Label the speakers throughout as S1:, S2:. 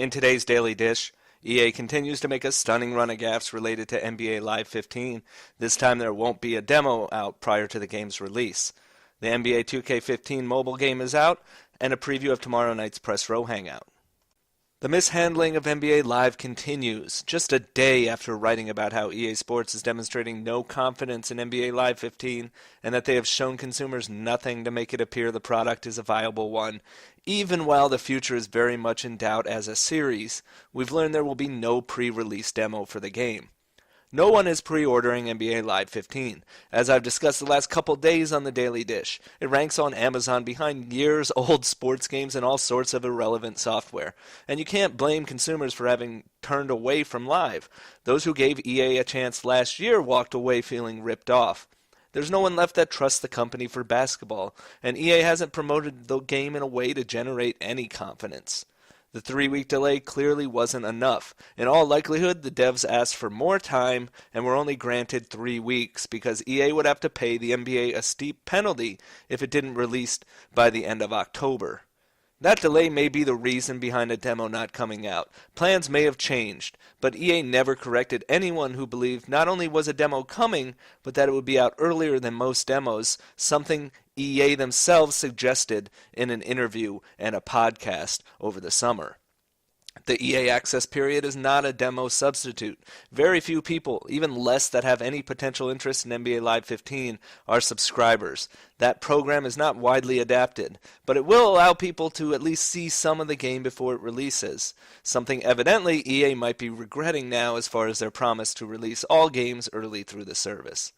S1: In today's Daily Dish, EA continues to make a stunning run of gaffes related to NBA Live 15. This time there won't be a demo out prior to the game's release. The NBA 2K15 mobile game is out, and a preview of tomorrow night's Press Row Hangout. The mishandling of NBA Live continues, just a day after writing about how EA Sports is demonstrating no confidence in NBA Live 15 and that they have shown consumers nothing to make it appear the product is a viable one. Even while the future is very much in doubt as a series, we've learned there will be no pre-release demo for the game. No one is pre-ordering NBA Live 15. As I've discussed the last couple days on the Daily Dish, it ranks on Amazon behind years-old sports games and all sorts of irrelevant software. And you can't blame consumers for having turned away from Live. Those who gave EA a chance last year walked away feeling ripped off. There's no one left that trusts the company for basketball, and EA hasn't promoted the game in a way to generate any confidence. The 3-week delay clearly wasn't enough. In all likelihood, the devs asked for more time and were only granted 3 weeks because EA would have to pay the NBA a steep penalty if it didn't release by the end of October. That delay may be the reason behind a demo not coming out. Plans may have changed, but EA never corrected anyone who believed not only was a demo coming, but that it would be out earlier than most demos, something EA themselves suggested in an interview and a podcast over the summer. The EA Access period is not a demo substitute. Very few people, even less that have any potential interest in NBA Live 15, are subscribers. That program is not widely adapted, but it will allow people to at least see some of the game before it releases, something evidently EA might be regretting now as far as their promise to release all games early through the service.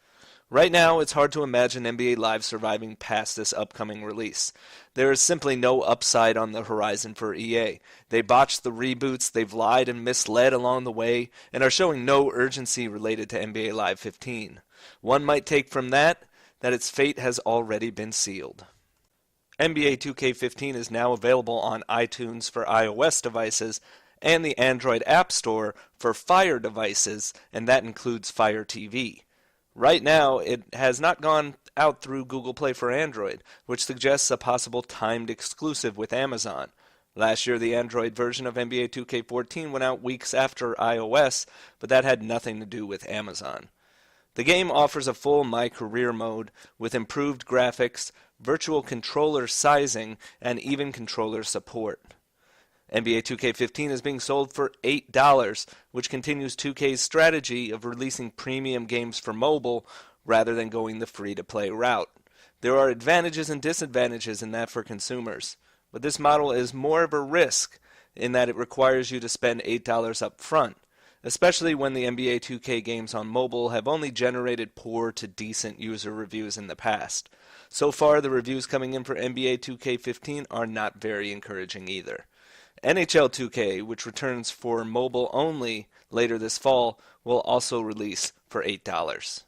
S1: Right now, it's hard to imagine NBA Live surviving past this upcoming release. There is simply no upside on the horizon for EA. They botched the reboots, they've lied and misled along the way, and are showing no urgency related to NBA Live 15. One might take from that its fate has already been sealed. NBA 2K15 is now available on iTunes for iOS devices and the Android App Store for Fire devices, and that includes Fire TV. Right now, it has not gone out through Google Play for Android, which suggests a possible timed exclusive with Amazon. Last year, the Android version of NBA 2K14 went out weeks after iOS, but that had nothing to do with Amazon. The game offers a full My Career mode with improved graphics, virtual controller sizing, and even controller support. NBA 2K15 is being sold for $8, which continues 2K's strategy of releasing premium games for mobile rather than going the free-to-play route. There are advantages and disadvantages in that for consumers, but this model is more of a risk in that it requires you to spend $8 up front, especially when the NBA 2K games on mobile have only generated poor to decent user reviews in the past. So far, the reviews coming in for NBA 2K15 are not very encouraging either. NHL 2K, which returns for mobile only later this fall, will also release for $8.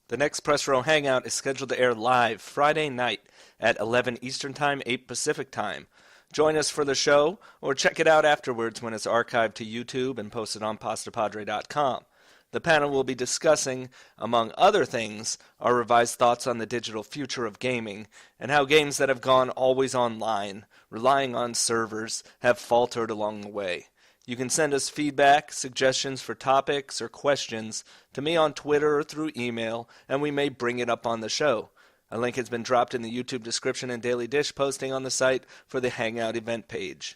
S1: The next Press Row Hangout is scheduled to air live Friday night at 11 Eastern Time, 8 Pacific Time. Join us for the show, or check it out afterwards when it's archived to YouTube and posted on Pastapadre.com. The panel will be discussing, among other things, our revised thoughts on the digital future of gaming and how games that have gone always online, relying on servers, have faltered along the way. You can send us feedback, suggestions for topics, or questions to me on Twitter or through email, and we may bring it up on the show. A link has been dropped in the YouTube description and Daily Dish posting on the site for the Hangout event page.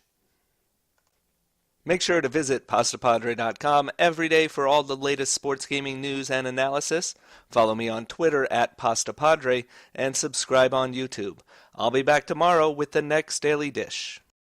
S1: Make sure to visit Pastapadre.com every day for all the latest sports gaming news and analysis. Follow me on Twitter at Pastapadre and subscribe on YouTube. I'll be back tomorrow with the next Daily Dish.